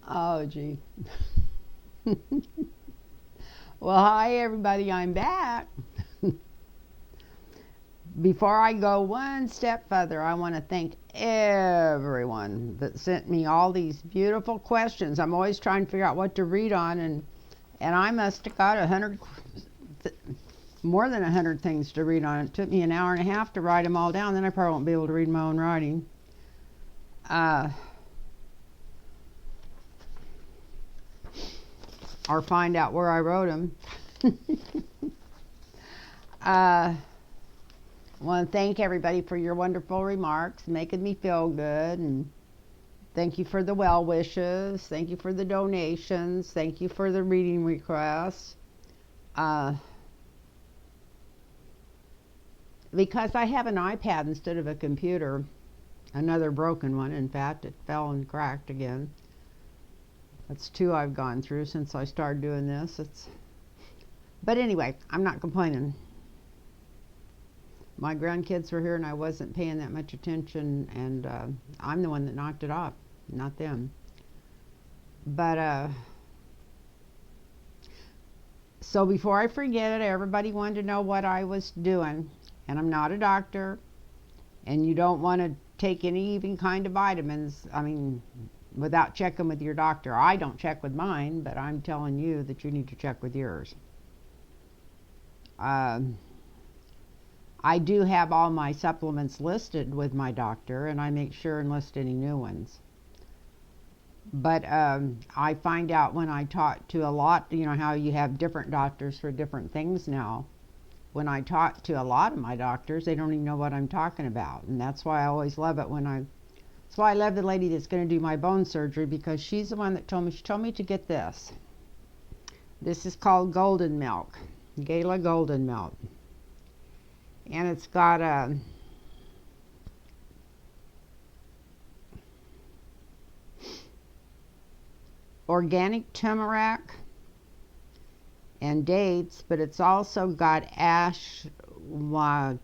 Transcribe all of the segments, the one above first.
Oh, gee. Well, hi, everybody. I'm back. Before I go one step further, I want to thank everyone that sent me all these beautiful questions. I'm always trying to figure out what to read on, and I must have got more than 100 things to read on. It took me an hour and a half to write them all down. Then I probably won't be able to read my own writing. Or find out where I wrote them. I want to thank everybody for your wonderful remarks, making me feel good, and thank you for the well wishes. Thank you for the donations. Thank you for the reading requests. Because I have an iPad instead of a computer, another broken one. In fact, it fell and cracked again. That's two I've gone through since I started doing this. But anyway, I'm not complaining. My grandkids were here and I wasn't paying that much attention, and I'm the one that knocked it off, not them. But so before I forget it, everybody wanted to know what I was doing, and I'm not a doctor, and you don't want to take any even kind of vitamins, without checking with your doctor. I don't check with mine, but I'm telling you that you need to check with yours. I do have all my supplements listed with my doctor, and I make sure and list any new ones. But I find out when I talk to a lot, how you have different doctors for different things now. When I talk to a lot of my doctors, they don't even know what I'm talking about. And that's why I always love it that's why I love the lady that's going to do my bone surgery, because she's the one that told me to get this. This is called Golden Milk, Gala Golden Milk. And it's got organic turmeric and dates, but it's also got ashwagandhas.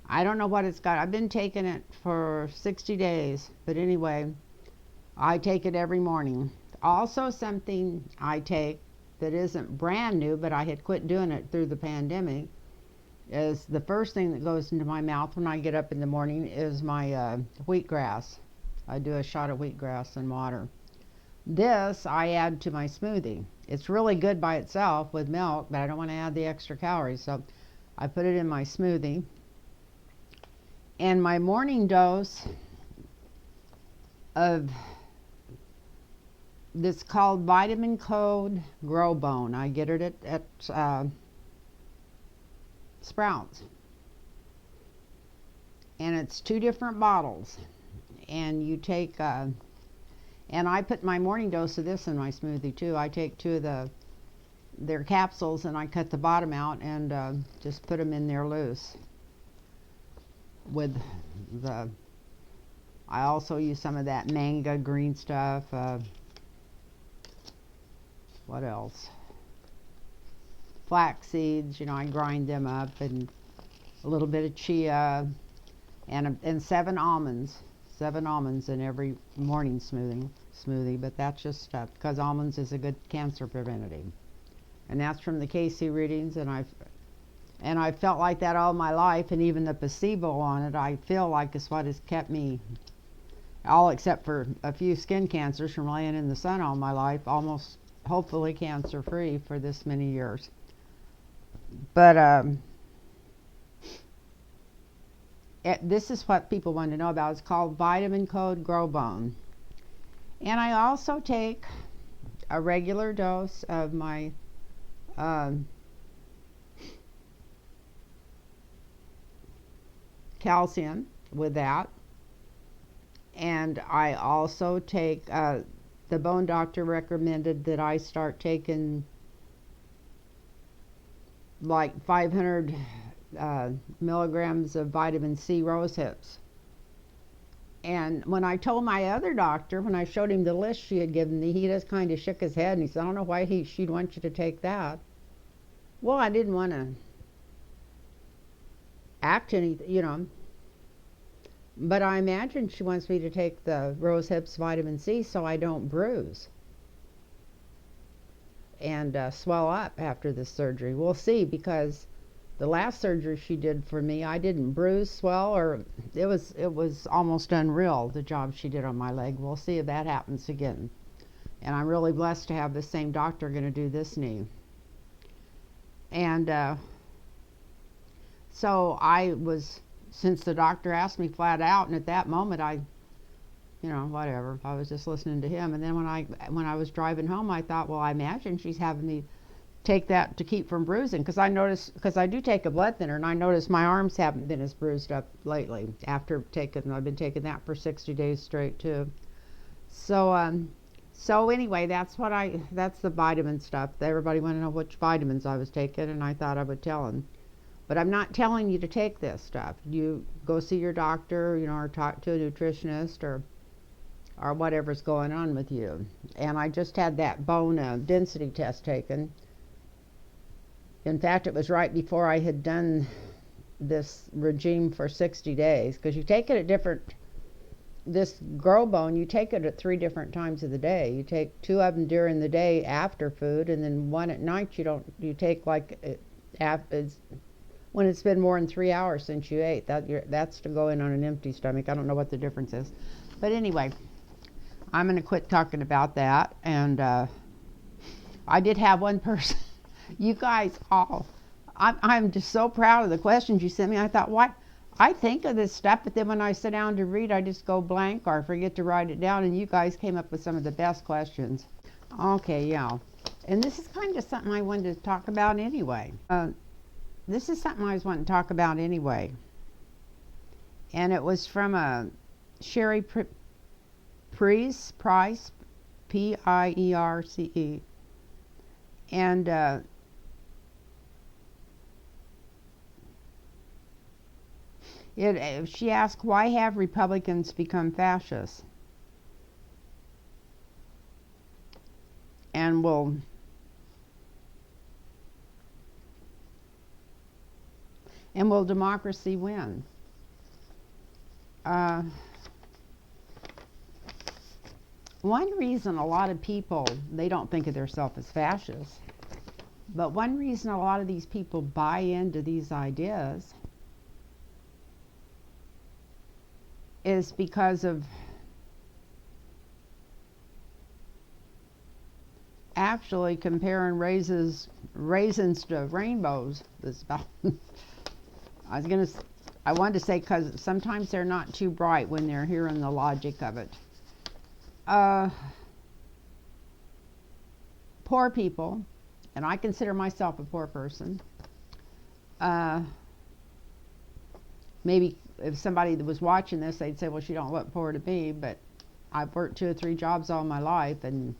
I don't know what it's got. I've been taking it for 60 days, but anyway, I take it every morning. Also, something I take that isn't brand new, but I had quit doing it through the pandemic, is the first thing that goes into my mouth when I get up in the morning is my wheatgrass. I do a shot of wheatgrass and water. This I add to my smoothie. It's really good by itself with milk, but I don't want to add the extra calories, so I put it in my smoothie. And my morning dose of this called Vitamin Code Grow Bone. I get it at Sprouts. And it's 2 different bottles. And you take, and I put my morning dose of this in my smoothie too. I take 2 of their capsules and I cut the bottom out and just put them in there loose. I also use some of that manga green stuff. What else? Flax seeds, I grind them up, and a little bit of chia, and 7 almonds. 7 almonds in every morning smoothie, but that's just because almonds is a good cancer preventative. And that's from the KC readings, and I've felt like that all my life, and even the placebo on it, I feel like is what has kept me, all except for a few skin cancers from laying in the sun all my life, almost hopefully cancer free for this many years. But this is what people want to know about. It's called Vitamin Code Grow Bone. And I also take a regular dose of my calcium with that. And I also take, the bone doctor recommended that I start taking like 500 milligrams of vitamin C rose hips. And when I told my other doctor, when I showed him the list she had given me, he just kind of shook his head and he said, I don't know why she'd want you to take that. Well, I didn't want to act any, But I imagine she wants me to take the rose hips vitamin C so I don't bruise and swell up after this surgery. We'll see, because the last surgery she did for me, I didn't bruise, swell, or it was almost unreal, the job she did on my leg. We'll see if that happens again. And I'm really blessed to have the same doctor going to do this knee. And so I was, since the doctor asked me flat out, and at that moment whatever, I was just listening to him. And then when I was driving home, I thought, well, I imagine she's having me take that to keep from bruising, because I do take a blood thinner, and I noticed my arms haven't been as bruised up lately after I've been taking that for 60 days straight too. So anyway, that's the vitamin stuff. Everybody wanted to know which vitamins I was taking, and I thought I would tell them. But I'm not telling you to take this stuff. You go see your doctor, or talk to a nutritionist, or whatever's going on with you. And I just had that bone density test taken. In fact, it was right before I had done this regime for 60 days, because you take it at this grow bone, you take it at 3 different times of the day. You take 2 of them during the day after food, and then 1 at night. You take when it's been more than 3 hours since you ate. That's to go in on an empty stomach. I don't know what the difference is. But anyway, I'm going to quit talking about that. And I did have one person, you guys all, I'm just so proud of the questions you sent me. I thought, why? I think of this stuff, but then when I sit down to read, I just go blank or forget to write it down. And you guys came up with some of the best questions. Okay, yeah. And this is kind of something I wanted to talk about anyway. This is something I was wanting to talk about anyway. And it was from Sherry Price, P-I-E-R-C-E. And she asked, why have Republicans become fascists? And will democracy win? One reason a lot of people, they don't think of themselves as fascists, but one reason a lot of these people buy into these ideas is because of actually comparing raisins to rainbows. I wanted to say, because sometimes they're not too bright when they're hearing the logic of it. Poor people, and I consider myself a poor person. Maybe if somebody that was watching this, they'd say, well, she don't look poor to me, but I've worked 2 or 3 jobs all my life and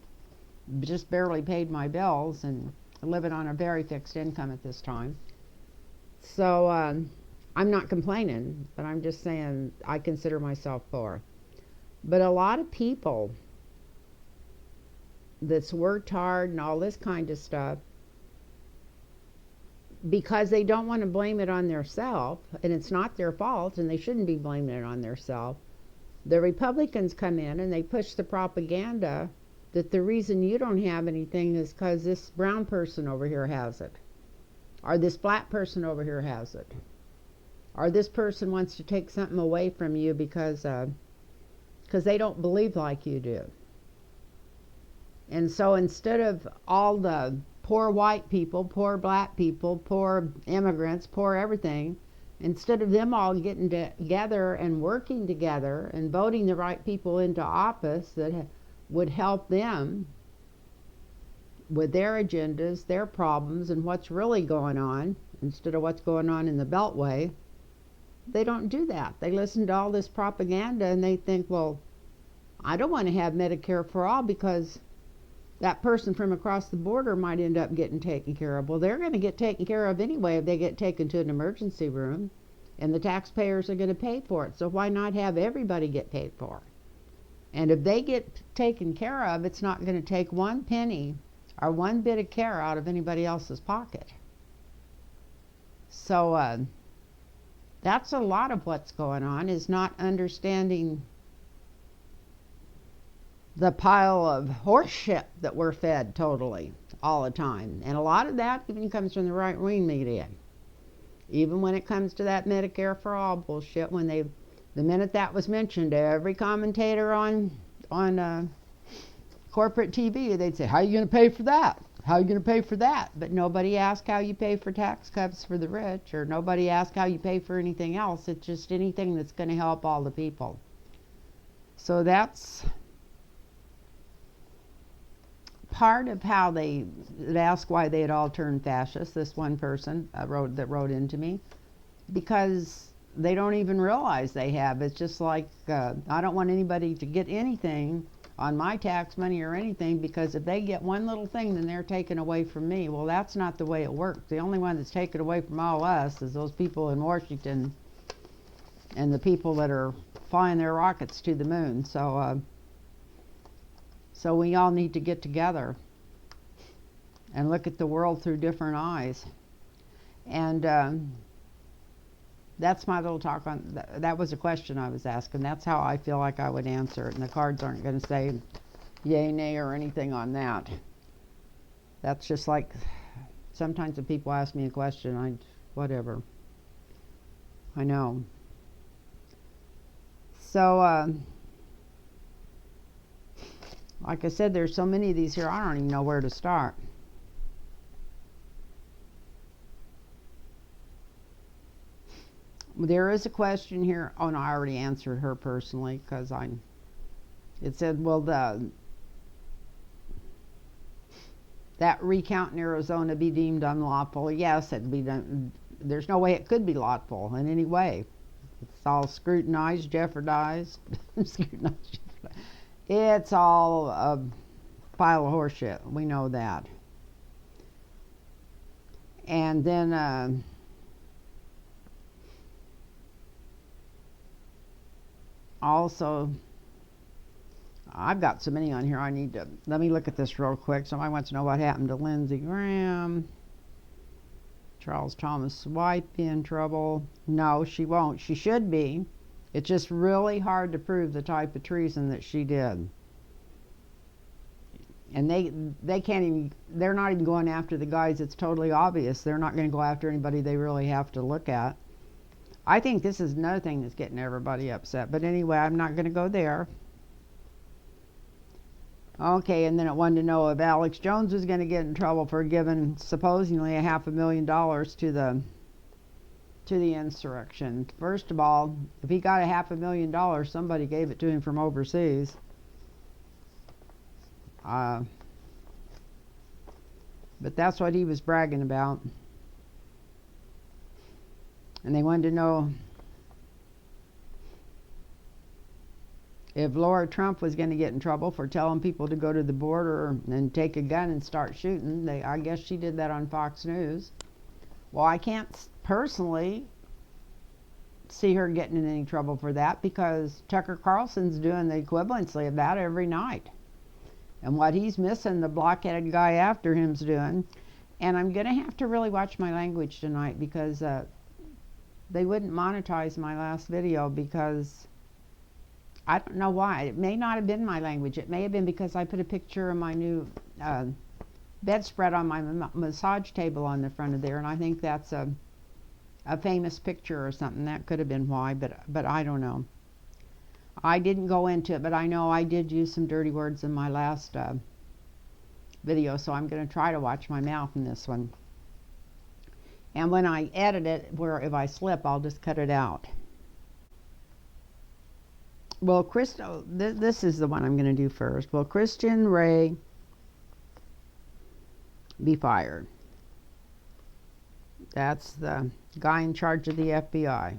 just barely paid my bills and living on a very fixed income at this time. So I'm not complaining, but I'm just saying I consider myself poor. But a lot of people that's worked hard and all this kind of stuff, because they don't want to blame it on theirself, and it's not their fault, and they shouldn't be blaming it on theirself, the Republicans come in and they push the propaganda that the reason you don't have anything is because this brown person over here has it, or this black person over here has it, or this person wants to take something away from you because they don't believe like you do. And so instead of all the poor white people, poor black people, poor immigrants, poor everything, instead of them all getting together and working together and voting the right people into office that would help them with their agendas, their problems, and what's really going on, instead of what's going on in the Beltway, they don't do that. They listen to all this propaganda and they think, well, I don't want to have Medicare for all because that person from across the border might end up getting taken care of. Well, they're going to get taken care of anyway if they get taken to an emergency room, and the taxpayers are going to pay for it. So why not have everybody get paid for? And if they get taken care of, it's not going to take 1 penny or 1 bit of care out of anybody else's pocket. So That's a lot of what's going on, is not understanding the pile of horse shit that we're fed totally all the time. And a lot of that even comes from the right-wing media. Even when it comes to that Medicare for all bullshit, when the minute that was mentioned, every commentator on corporate TV, they'd say, how are you going to pay for that? How are you going to pay for that? But nobody asked how you pay for tax cuts for the rich, or nobody asked how you pay for anything else. It's just anything that's going to help all the people. So that's part of how they asked why they had all turned fascist. This one person wrote into me, because they don't even realize they have. It's just like, I don't want anybody to get anything on my tax money or anything, because if they get one little thing, then they're taken away from me. Well, that's not the way it works. The only one that's taken away from all us is those people in Washington and the people that are flying their rockets to the moon. So we all need to get together and look at the world through different eyes. And that's my little talk on that. Was a question I was asking. That's how I feel like I would answer it, and the cards aren't going to say yay, nay, or anything on that. That's just like, sometimes when people ask me a question, whatever. I know. So, like I said, there's so many of these here, I don't even know where to start. There is a question here. Oh no, I already answered her personally, because it said, will that recount in Arizona be deemed unlawful? Yes, it'd be done. There's no way it could be lawful in any way. It's all scrutinized, jeopardized. Scrutinized, jeopardized. It's all a pile of horseshit. We know that. And then also, I've got so many on here. I need to, let me look at this real quick. Somebody wants to know what happened to Lindsey Graham. Charles Thomas White be in trouble. No, she won't. She should be. It's just really hard to prove the type of treason that she did. And they can't even, they're not even going after the guys. It's totally obvious. They're not going to go after anybody they really have to look at. I think this is another thing that's getting everybody upset. But anyway, I'm not going to go there. Okay, and then it wanted to know if Alex Jones was going to get in trouble for giving supposedly $500,000 to the insurrection. First of all, if he got $500,000, somebody gave it to him from overseas. But that's what he was bragging about. And they wanted to know if Laura Trump was going to get in trouble for telling people to go to the border and take a gun and start shooting. I guess she did that on Fox News. Well, I can't personally see her getting in any trouble for that, because Tucker Carlson's doing the equivalency of that every night. And what he's missing, the blockheaded guy after him's doing. And I'm going to have to really watch my language tonight, because they wouldn't monetize my last video, because I don't know why. It may not have been my language. It may have been because I put a picture of my new bedspread on my massage table on the front of there, and I think that's a famous picture or something. That could have been why, but I don't know. I didn't go into it, but I know I did use some dirty words in my last video, so I'm going to try to watch my mouth in this one. And when I edit it, where if I slip, I'll just cut it out. Well, this is the one I'm going to do first. Will Christian Wray be fired? That's the guy in charge of the FBI.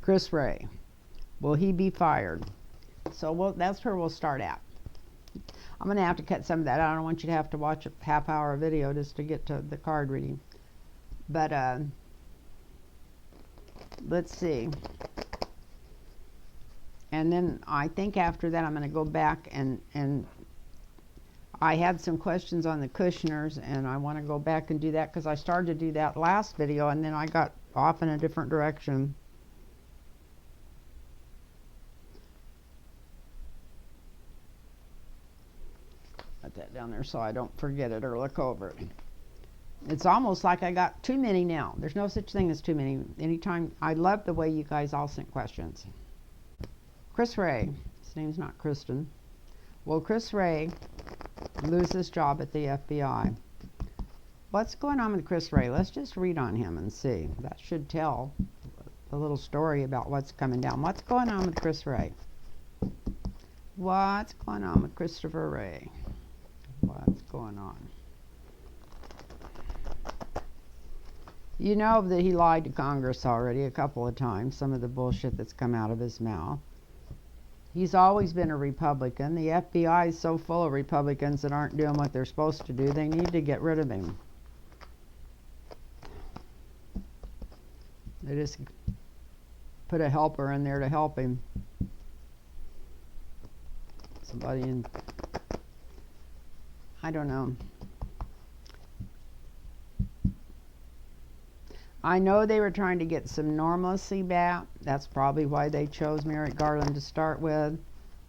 Chris Wray. Will he be fired? So that's where we'll start at. I'm going to have to cut some of that out. I don't want you to have to watch a half-hour video just to get to the card reading. But let's see. And then I think after that I'm going to go back and I had some questions on the Kushners, and I want to go back and do that, because I started to do that last video, and then I got off in a different direction. Put that down there so I don't forget it or look over it. It's almost like I got too many now. There's no such thing as too many. Anytime, I love the way you guys all sent questions. Chris Wray, his name's not Kristen. Will Chris Wray lose his job at the FBI? What's going on with Chris Wray? Let's just read on him and see. That should tell a little story about what's coming down. What's going on with Chris Wray? What's going on with Christopher Wray? What's going on? You know that he lied to Congress already a couple of times, some of the bullshit that's come out of his mouth. He's always been a Republican. The FBI is so full of Republicans that aren't doing what they're supposed to do. They need to get rid of him. They just put a helper in there to help him. Somebody in, I don't know. I know they were trying to get some normalcy back. That's probably why they chose Merrick Garland to start with.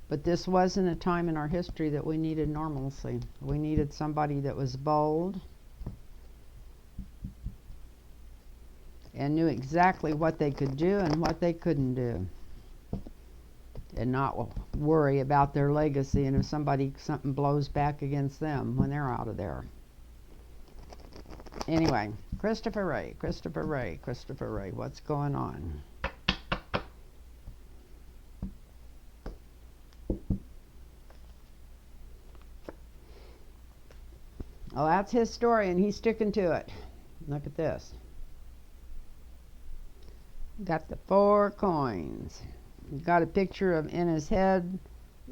But this wasn't a time in our history that we needed normalcy. We needed somebody that was bold and knew exactly what they could do and what they couldn't do, and not worry about their legacy and if something blows back against them when they're out of there. Anyway, Christopher Wray, Christopher Wray, Christopher Wray, what's going on? Well, that's his story, and he's sticking to it. Look at this. Got the 4 coins. Got a picture of in his head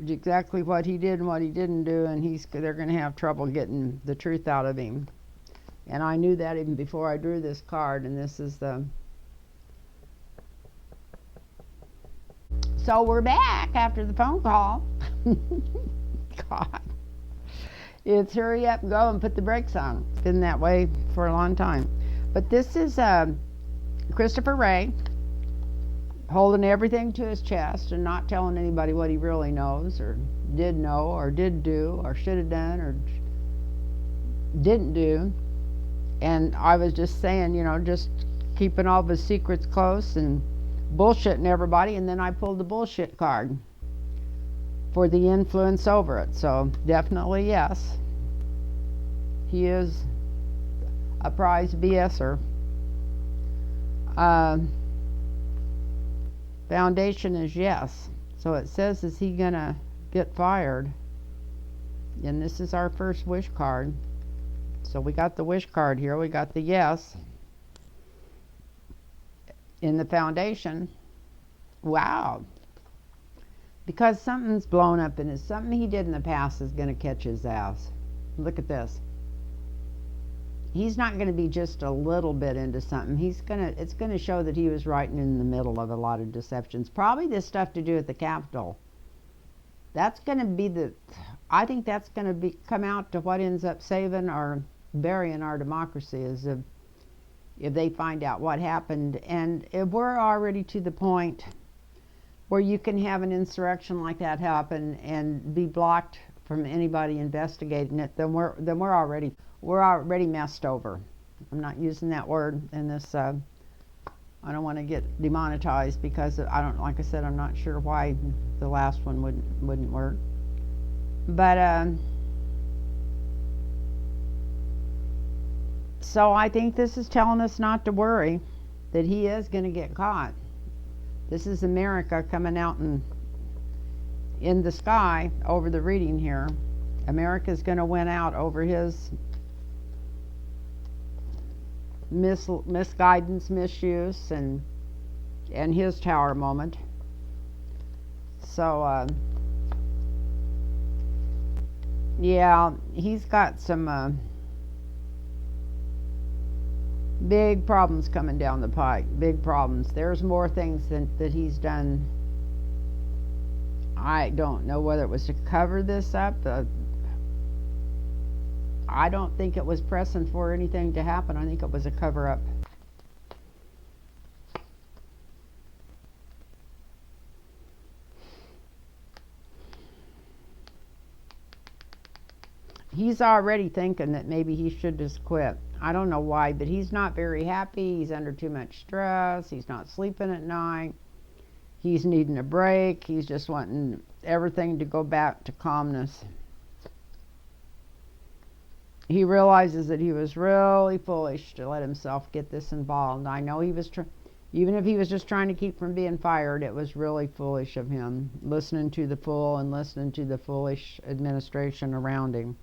exactly what he did and what he didn't do, and they're going to have trouble getting the truth out of him. And I knew that even before I drew this card, and this is the... So we're back after the phone call. God. It's hurry up and go and put the brakes on. It's been that way for a long time. But this is Christopher Wray holding everything to his chest and not telling anybody what he really knows or did know or did do or should have done or didn't do. And I was just saying, you know, just keeping all of his secrets close and bullshitting everybody. And then I pulled the bullshit card for the influence over it. So definitely yes, he is a prize BSer. Foundation is yes. So it says, is he gonna get fired? And this is our first wish card. So we got the wish card here. We got the yes in the foundation. Wow. Because something's blown up in it. Something he did in the past is going to catch his ass. Look at this. He's not going to be just a little bit into something. It's going to show that he was right in the middle of a lot of deceptions. Probably this stuff to do at the Capitol. That's going to be I think that's going to come out to what ends up saving or burying our democracy is if they find out what happened. And if we're already to the point where you can have an insurrection like that happen and be blocked from anybody investigating it, then we're already messed over. I'm not using that word in this. I don't want to get demonetized because like I said, I'm not sure why the last one wouldn't work. But so I think this is telling us not to worry, that he is going to get caught. This is America coming out in the sky over the reading here. America's going to win out over his misguidance, misuse, and his tower moment. So, yeah, he's got some big problems coming down the pike. Big problems. There's more things that he's done. I don't know whether it was to cover this up. I don't think it was pressing for anything to happen. I think it was a cover-up. He's already thinking that maybe he should just quit. I don't know why, but he's not very happy. He's under too much stress. He's not sleeping at night. He's needing a break. He's just wanting everything to go back to calmness. He realizes that he was really foolish to let himself get this involved. I know he was even if he was just trying to keep from being fired, it was really foolish of him, listening to the fool and listening to the foolish administration around him.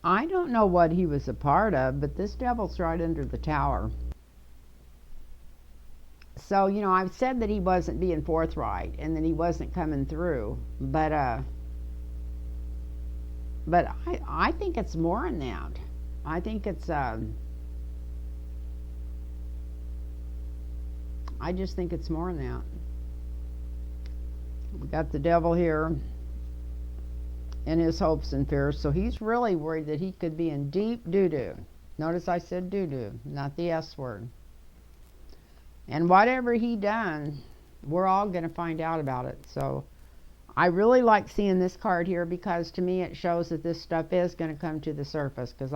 I don't know what he was a part of, but this devil's right under the tower. So, I've said that he wasn't being forthright and that he wasn't coming through, but I think it's more than that. I think it's I just think it's more than that. We got the devil here and his hopes and fears, so he's really worried that he could be in deep doo-doo. Notice I said doo-doo, not the S word. And whatever he done, we're all going to find out about it. So I really like seeing this card here, because to me it shows that this stuff is going to come to the surface, because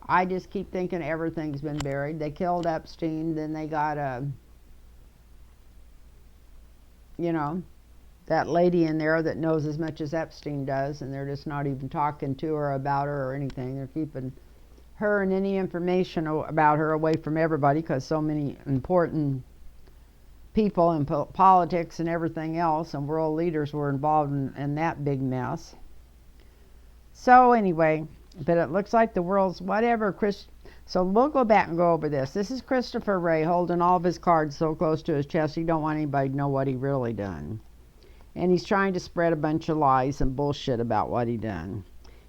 I just keep thinking everything's been buried. They killed Epstein, then they got that lady in there that knows as much as Epstein does, and they're just not even talking to her about her or anything. They're keeping her and any information about her away from everybody, because so many important people in politics and everything else and world leaders were involved in that big mess. So anyway, but it looks like the world's whatever. So we'll go back and go over this. This is Christopher Wray holding all of his cards so close to his chest he don't want anybody to know what he really done. And he's trying to spread a bunch of lies and bullshit about what he done.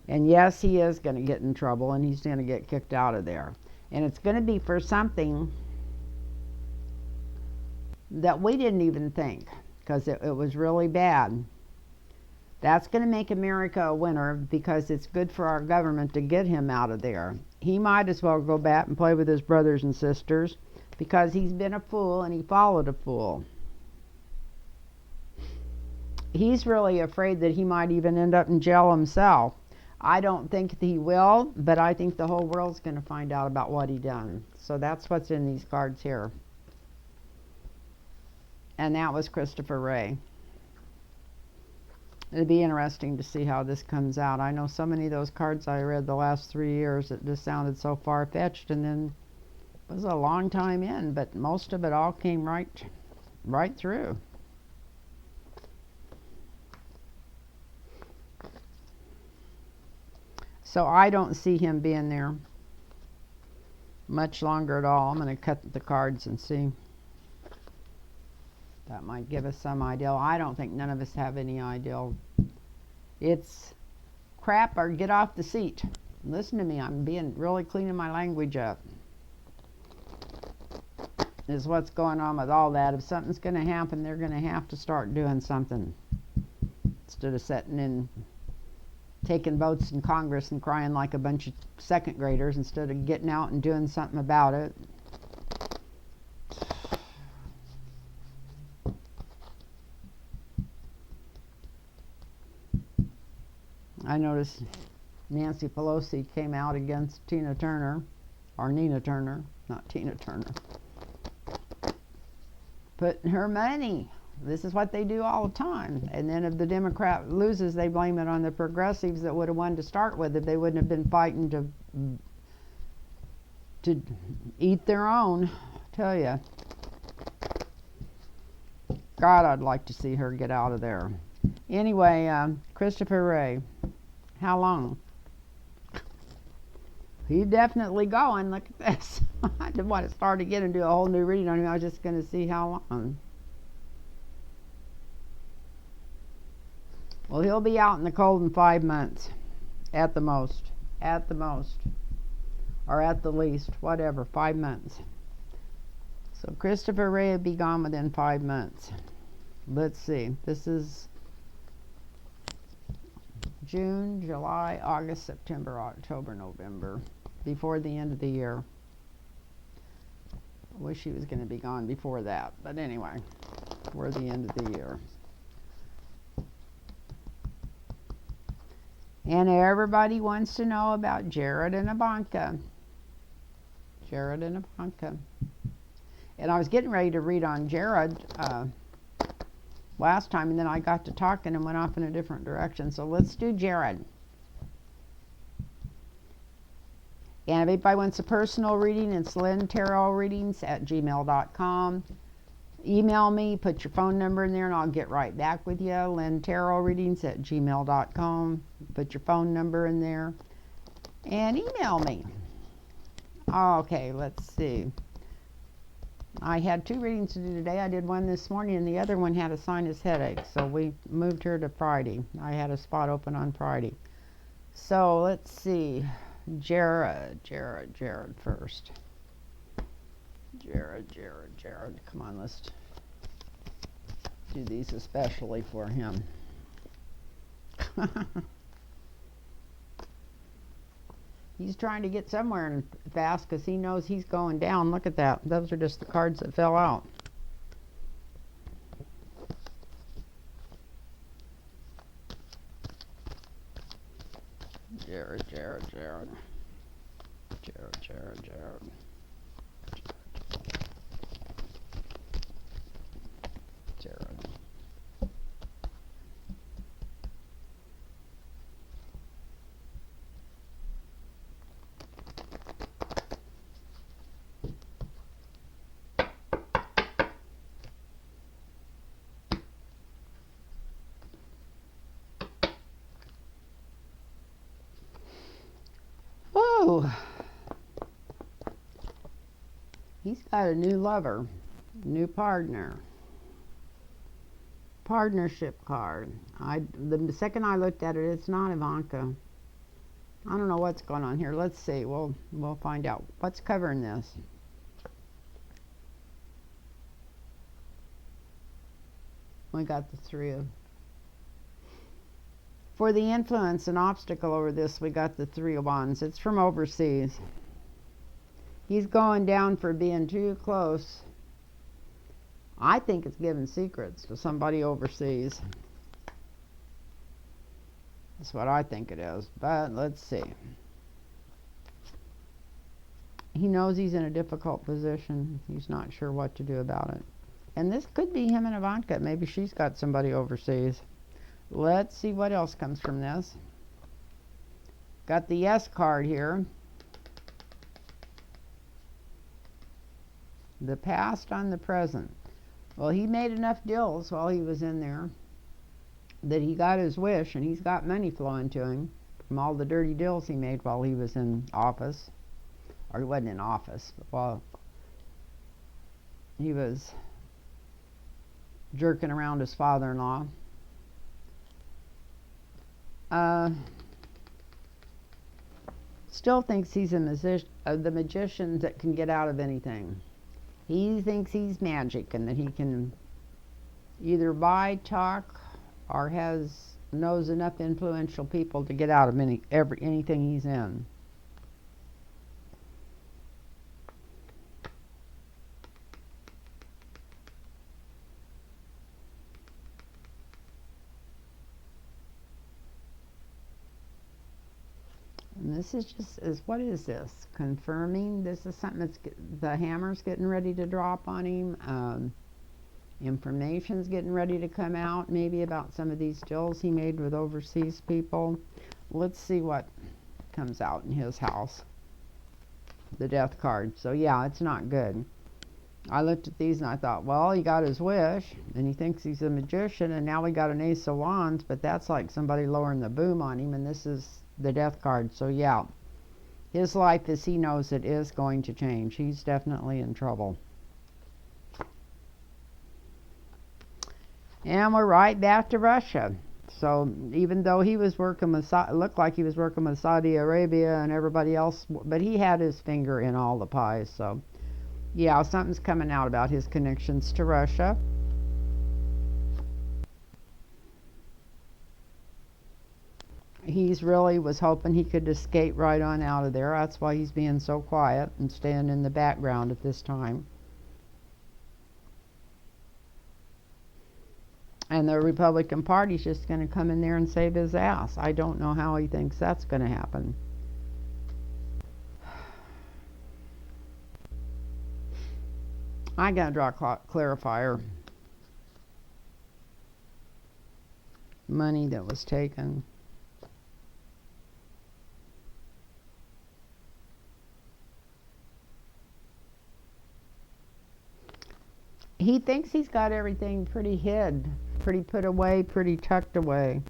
And yes, he is going to get in trouble, and he's going to get kicked out of there. And it's going to be for something that we didn't even think, because it was really bad. That's going to make America a winner, because it's good for our government to get him out of there. He might as well go back and play with his brothers and sisters, because he's been a fool and he followed a fool. He's really afraid that he might even end up in jail himself. I don't think that he will, but I think the whole world's going to find out about what he done. So that's what's in these cards here. And that was Christopher Wray. It'd be interesting to see how this comes out. I know so many of those cards I read the last 3 years, it just sounded so far-fetched, and then it was a long time in, but most of it all came right through. So I don't see him being there much longer at all. I'm going to cut the cards and see. That might give us some idea. I don't think none of us have any idea. It's crap or get off the seat. Listen to me. I'm really cleaning my language up. Is what's going on with all that. If something's going to happen, they're going to have to start doing something. Instead of sitting in taking votes in Congress and crying like a bunch of second graders, instead of getting out and doing something about it. I noticed Nancy Pelosi came out against Tina Turner, or Nina Turner, not Tina Turner, putting her money. This is what they do all the time. And then if the Democrat loses, they blame it on the progressives that would have won to start with if they wouldn't have been fighting to eat their own. I tell you. God, I'd like to see her get out of there. Anyway, Christopher Wray. How long? He's definitely going. Look at this. I didn't want to start again and do a whole new reading on him. I was just going to see how long. Well, he'll be out in the cold in 5 months, at the most, or at the least, whatever, 5 months. So Christopher Wray will be gone within 5 months. Let's see, this is June, July, August, September, October, November, before the end of the year. I wish he was going to be gone before that. But anyway, we're the end of the year. And everybody wants to know about Jared and Ivanka. Jared and Ivanka. And I was getting ready to read on Jared last time, and then I got to talking and went off in a different direction. So let's do Jared. And if anybody wants a personal reading, it's lynntarotreadings@gmail.com. Email me, put your phone number in there, and I'll get right back with you. lynntarotreadings@gmail.com. Put your phone number in there and email me. Okay, let's see. I had 2 readings to do today. I did one this morning, and the other one had a sinus headache, so we moved her to Friday. I had a spot open on Friday. So let's see. Jared first. Jared. Come on, let's do these especially for him. He's trying to get somewhere fast because he knows he's going down. Look at that. Those are just the cards that fell out. Jared. Oh, he's got a new lover, new partner, partnership card. The second I looked at it, it's not Ivanka. I don't know what's going on here. Let's see. We'll find out. What's covering this? We got the 3 of. For the influence and obstacle over this, we got the 3 of Wands. It's from overseas. He's going down for being too close. I think it's giving secrets to somebody overseas. That's what I think it is. But let's see. He knows he's in a difficult position. He's not sure what to do about it. And this could be him and Ivanka. Maybe she's got somebody overseas. Let's see what else comes from this. Got the yes card here. The past on the present. Well, he made enough deals while he was in there that he got his wish, and he's got money flowing to him from all the dirty deals he made while he was in office. Or he wasn't in office, but while he was jerking around his father-in-law. Still thinks he's the magician that can get out of anything. He thinks he's magic and that he can either buy, talk, or knows enough influential people to get out of anything he's in. And this is what is this? Confirming this is something the hammer's getting ready to drop on him. Information's getting ready to come out, maybe about some of these deals he made with overseas people. Let's see what comes out in his house. The death card. So yeah, it's not good. I looked at these and I thought, well, he got his wish, and he thinks he's a magician, and now we got an Ace of Wands, but that's like somebody lowering the boom on him, and this is the death card. So yeah, his life, as he knows it, is going to change. He's definitely in trouble. And we're right back to Russia. So even though he was working with, looked like he was working with Saudi Arabia and everybody else, but he had his finger in all the pies. So yeah, something's coming out about his connections to Russia. He's really was hoping he could escape right on out of there. That's why he's being so quiet and staying in the background at this time. And the Republican Party's just going to come in there and save his ass. I don't know how he thinks that's going to happen. I got to draw a clarifier. Money that was taken. He thinks he's got everything pretty hid, pretty put away, pretty tucked away.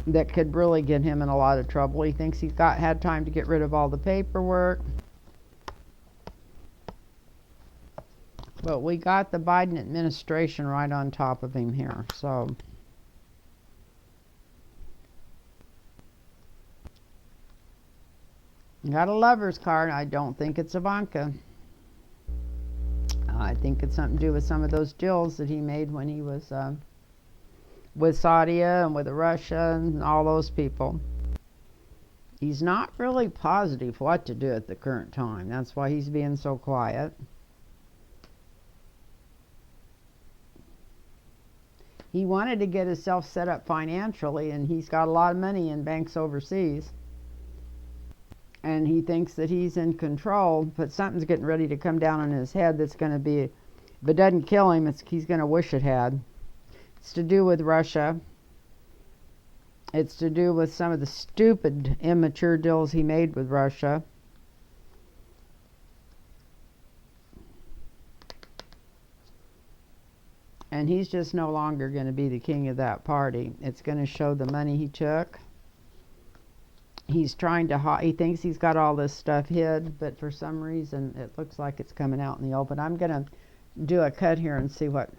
That could really get him in a lot of trouble. He thinks he's had time to get rid of all the paperwork. But we got the Biden administration right on top of him here, so. Got a lover's card. I don't think it's Ivanka. I think it's something to do with some of those deals that he made when he was with Saudi and with Russia and all those people. He's not really positive what to do at the current time. That's why he's being so quiet. He wanted to get himself set up financially, and he's got a lot of money in banks overseas. And he thinks that he's in control, but something's getting ready to come down on his head that's going to be, if it doesn't kill him, he's going to wish it had. It's to do with Russia. It's to do with some of the stupid, immature deals he made with Russia. And he's just no longer going to be the king of that party. It's going to show the money he took. He's trying to he thinks he's got all this stuff hid, but for some reason it looks like it's coming out in the open. I'm going to do a cut here and see what.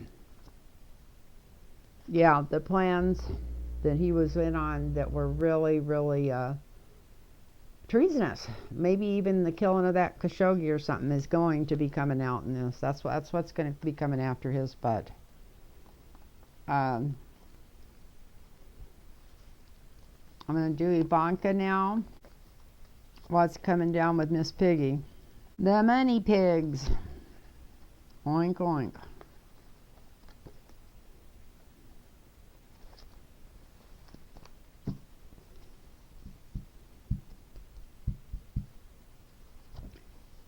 Yeah, the plans that he was in on that were really, really treasonous. Maybe even the killing of that Khashoggi or something is going to be coming out in this. That's what's going to be coming after his butt. I'm going to do Ivanka now. What's coming down with Miss Piggy? The money pigs. Oink, oink.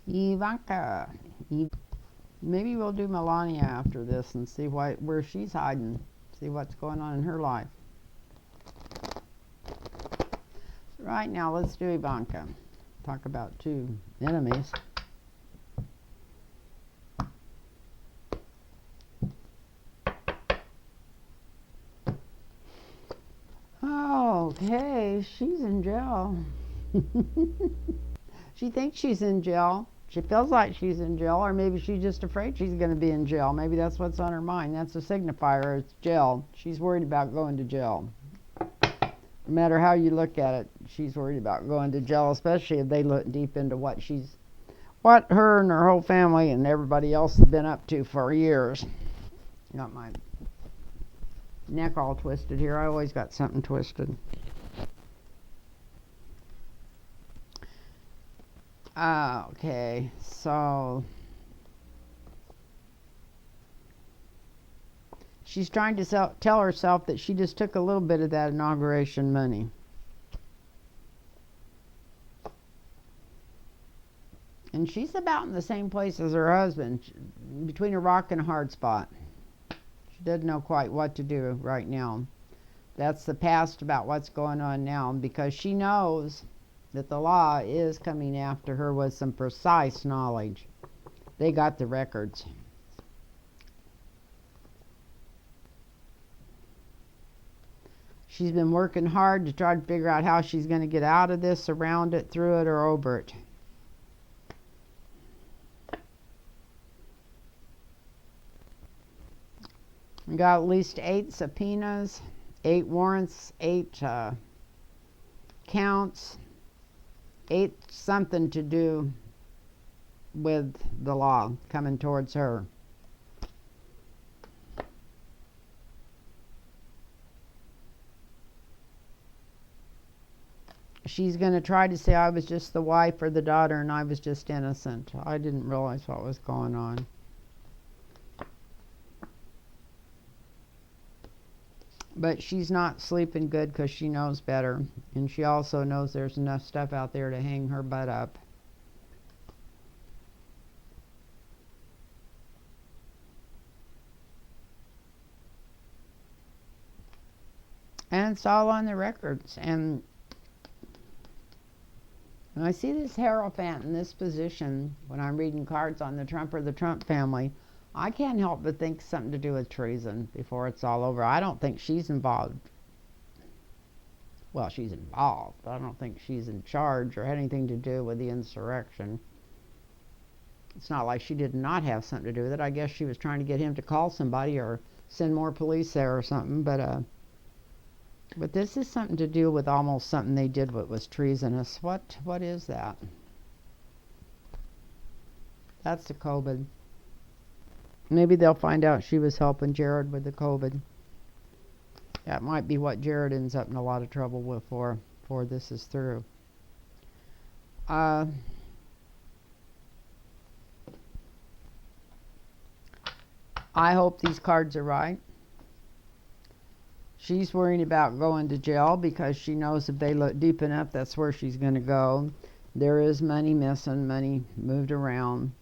Ivanka. Maybe we'll do Melania after this and see where she's hiding. See what's going on in her life. Right now, let's do Ivanka. Talk about two enemies. Okay, she's in jail. She thinks she's in jail. She feels like she's in jail, or maybe she's just afraid she's going to be in jail. Maybe that's what's on her mind. That's a signifier. It's jail. She's worried about going to jail. No matter how you look at it, she's worried about going to jail, especially if they look deep into what her and her whole family and everybody else have been up to for years. Got my neck all twisted here. I always got something twisted. Okay, so she's trying to tell herself that she just took a little bit of that inauguration money. And she's about in the same place as her husband, between a rock and a hard spot. She doesn't know quite what to do right now. That's the past about what's going on now, because she knows that the law is coming after her with some precise knowledge. They got the records. She's been working hard to try to figure out how she's going to get out of this, around it, through it, or over it. We got at least 8 subpoenas, 8 warrants, 8 counts, 8 something to do with the law coming towards her. She's going to try to say I was just the wife or the daughter and I was just innocent. I didn't realize what was going on. But she's not sleeping good because she knows better. And she also knows there's enough stuff out there to hang her butt up. And it's all on the records. And when I see this Hierophant in this position, when I'm reading cards on the Trump or the Trump family, I can't help but think something to do with treason before it's all over. I don't think she's involved. Well, she's involved, but I don't think she's in charge or had anything to do with the insurrection. It's not like she did not have something to do with it. I guess she was trying to get him to call somebody or send more police there or something. But this is something to do with almost something they did what was treasonous. What is that? That's the COVID. Maybe they'll find out she was helping Jared with the COVID. That might be what Jared ends up in a lot of trouble with before this is through. I hope these cards are right. She's worrying about going to jail because she knows if they look deep enough, that's where she's going to go. There is money missing, money moved around.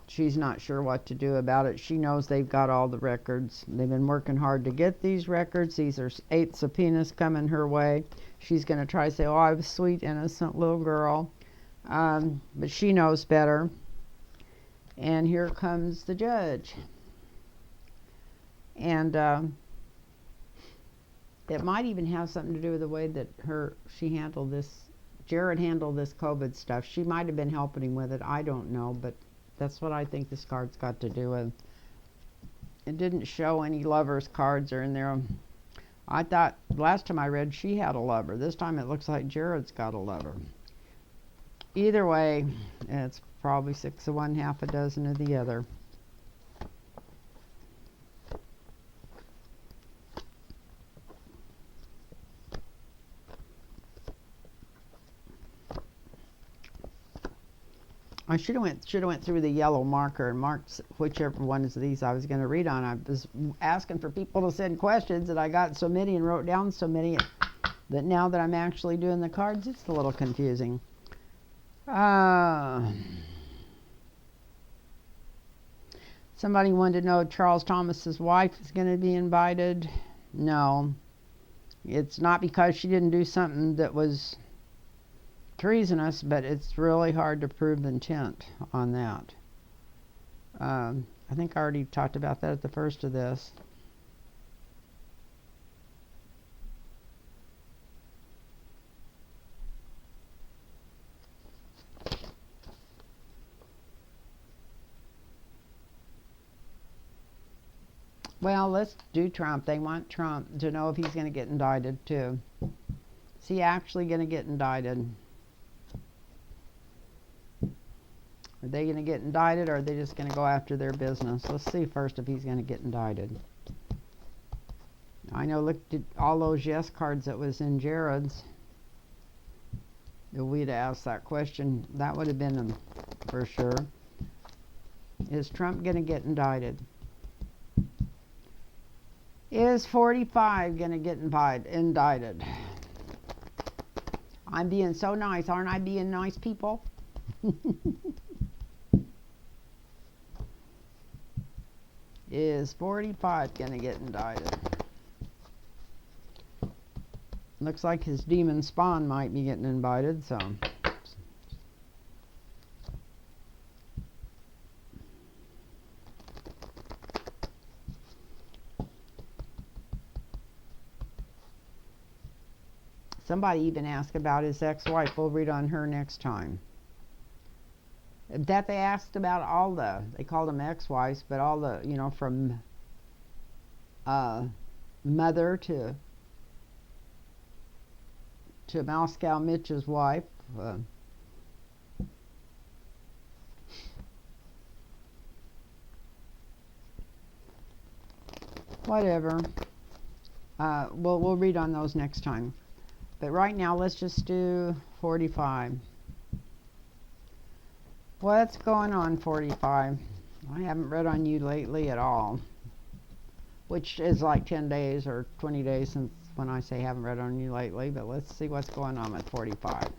She's not sure what to do about it. She knows they've got all the records. They've been working hard to get these records. These are 8 subpoenas coming her way. She's going to try to say, oh, I was a sweet, innocent little girl. But she knows better. And here comes the judge. And it might even have something to do with the way that Jared handled this COVID stuff. She might have been helping him with it. I don't know, but that's what I think this card's got to do with. It didn't show any lovers cards are in there. I thought last time I read she had a lover. This time it looks like Jared's got a lover. Either way, it's probably 6 of one, half a dozen of the other. I should have went through the yellow marker and marked whichever one of these I was going to read on. I was asking for people to send questions, and I got so many and wrote down so many that now that I'm actually doing the cards, it's a little confusing. Somebody wanted to know if Charles Thomas's wife is going to be invited. No, it's not because she didn't do something that was treasonous, but it's really hard to prove the intent on that. I think I already talked about that at the first of this. Well, let's do Trump. They want Trump to know if he's going to get indicted too. Is he actually going to get indicted? Are they going to get indicted, or are they just going to go after their business? Let's see first if he's going to get indicted. I know, look at all those yes cards that was in Jared's. If we'd asked that question, that would have been him for sure. Is Trump going to get indicted? Is 45 going to get indicted? I'm being so nice. Aren't I being nice, people? Is 45 going to get indicted? Looks like his demon spawn might be getting indicted, so. Somebody even asked about his ex-wife. We'll read on her next time. That they asked about they called them ex-wives, but all the, from mother to Moscow Mitch's wife. Whatever. We'll read on those next time. But right now, let's just do 45. What's going on, 45? I haven't read on you lately at all. which is like 10 days or 20 days since when I say haven't read on you lately, but let's see what's going on with 45.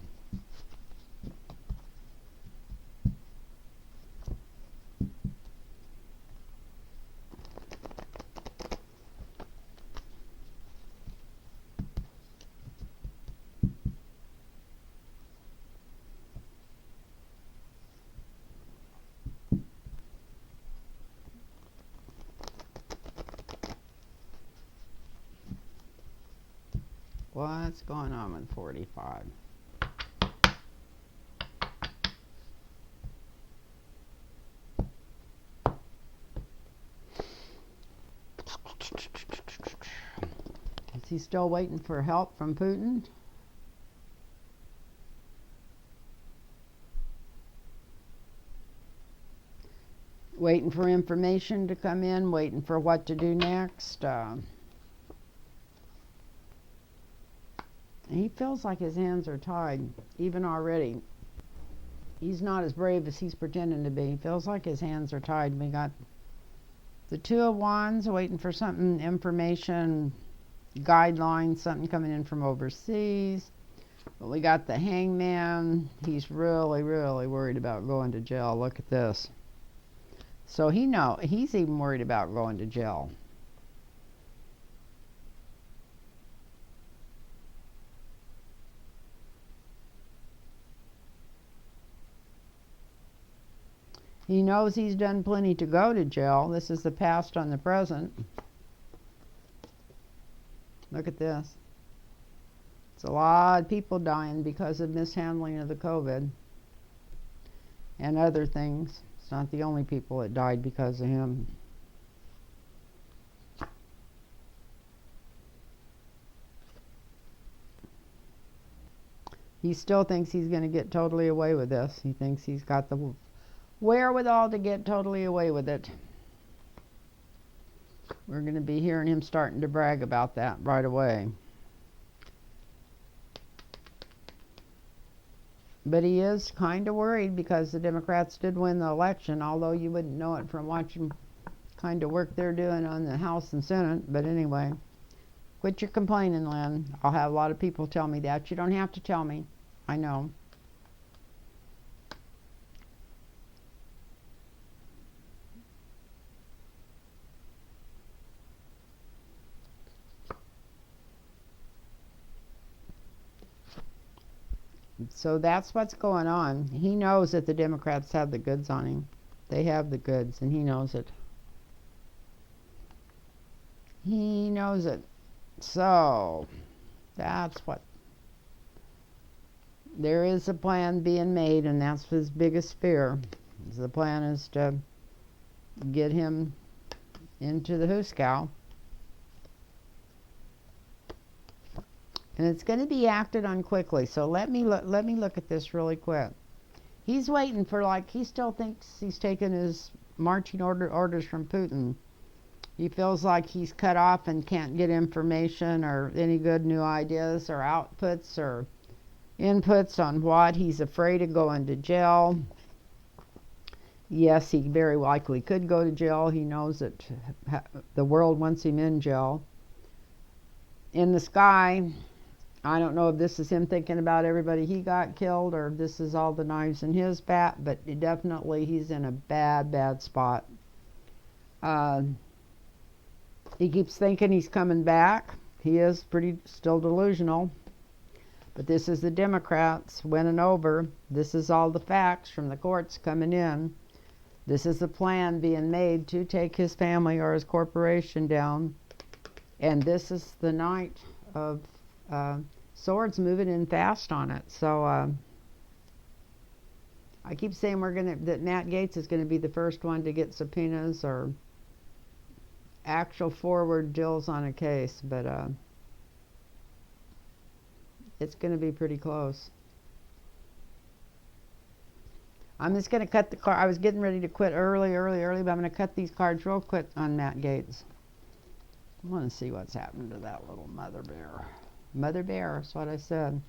What's going on with 45? Is he still waiting for help from Putin? Waiting for information to come in, waiting for what to do next. He feels like his hands are tied, even already. He's not as brave as he's pretending to be. He feels like his hands are tied. We got the Two of Wands waiting for something, information, guidelines, something coming in from overseas. But we got the Hangman. He's really, really worried about going to jail. Look at this. So he's even worried about going to jail. He knows he's done plenty to go to jail. This is the past on the present. Look at this. It's a lot of people dying because of mishandling of the COVID and other things. It's not the only people that died because of him. He still thinks he's going to get totally away with this. He thinks he's got the wherewithal to get totally away with it. We're going to be hearing him starting to brag about that right away. But he is kind of worried because the Democrats did win the election, although you wouldn't know it from watching kind of work they're doing on the House and Senate. But anyway, quit your complaining, Lynn. I'll have a lot of people tell me that. You don't have to tell me. I know. So that's what's going on. He knows that the Democrats have the goods on him. They have the goods, and he knows it. He knows it. So that's what. There is a plan being made, and that's his biggest fear. The plan is to get him into the hoosegow. And it's going to be acted on quickly. So let me look at this really quick. He's waiting for, like, he still thinks he's taken his marching orders from Putin. He feels like he's cut off and can't get information or any good new ideas or outputs or inputs on what. He's afraid of going to jail. Yes, he very likely could go to jail. He knows that the world wants him in jail. In the sky, I don't know if this is him thinking about everybody he got killed or if this is all the knives in his bat, but definitely he's in a bad, bad spot. He keeps thinking he's coming back. He is pretty still delusional. But this is the Democrats winning over. This is all the facts from the courts coming in. This is the plan being made to take his family or his corporation down. And this is the Knight of Swords moving in fast on it. So I keep saying that Matt Gaetz is going to be the first one to get subpoenas or actual forward deals on a case, but it's going to be pretty close. I'm just going to cut the card. I was getting ready to quit early, but I'm going to cut these cards real quick on Matt Gaetz. I want to see what's happened to that little mother bear. Mother bear, that's what I said.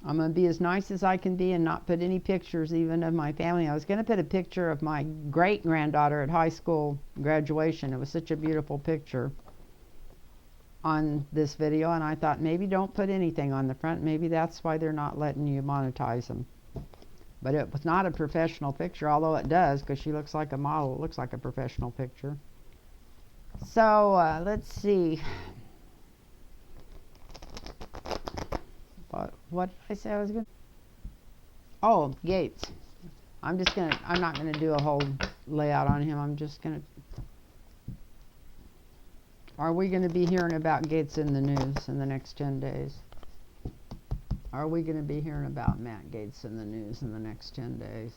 I'm going to be as nice as I can be and not put any pictures even of my family. I was going to put a picture of my great-granddaughter at high school graduation. It was such a beautiful picture on this video, and I thought maybe don't put anything on the front. Maybe that's why they're not letting you monetize them. But it was not a professional picture, although it does, because she looks like a model. It looks like a professional picture. So let's see. What did I say I was going to? Oh, Gaetz. I'm not going to do a whole layout on him. I'm just going to. Are we going to be hearing about Gaetz in the news in the next 10 days? Are we going to be hearing about Matt Gaetz in the news in the next 10 days?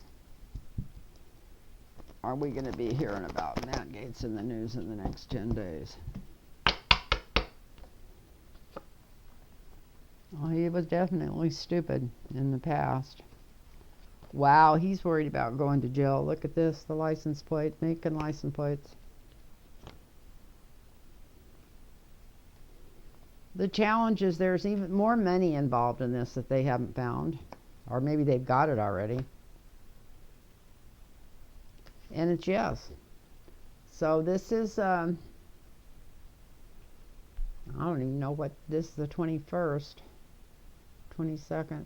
Are we going to be hearing about Matt Gaetz in the news in the next 10 days? Well, he was definitely stupid in the past. Wow, he's worried about going to jail. Look at this, the license plate, making license plates. The challenge is there's even more money involved in this that they haven't found. Or maybe they've got it already. And it's yes. So this is, I don't even know what, this is the 21st. 22nd.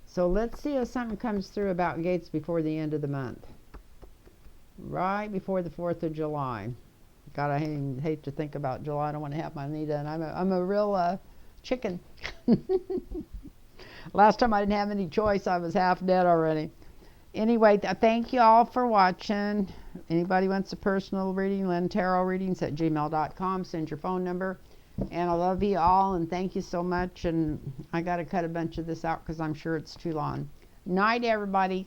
So let's see if something comes through about Gaetz before the end of the month. Right before the 4th of July. God, I hate to think about July. I don't want to have my knee done. I'm a real chicken. Last time I didn't have any choice. I was half dead already. Anyway, thank you all for watching. Anybody wants a personal reading, LynnTarotReadings@gmail.com. Send your phone number. And I love you all, and thank you so much. And I got to cut a bunch of this out because I'm sure it's too long. Night, everybody.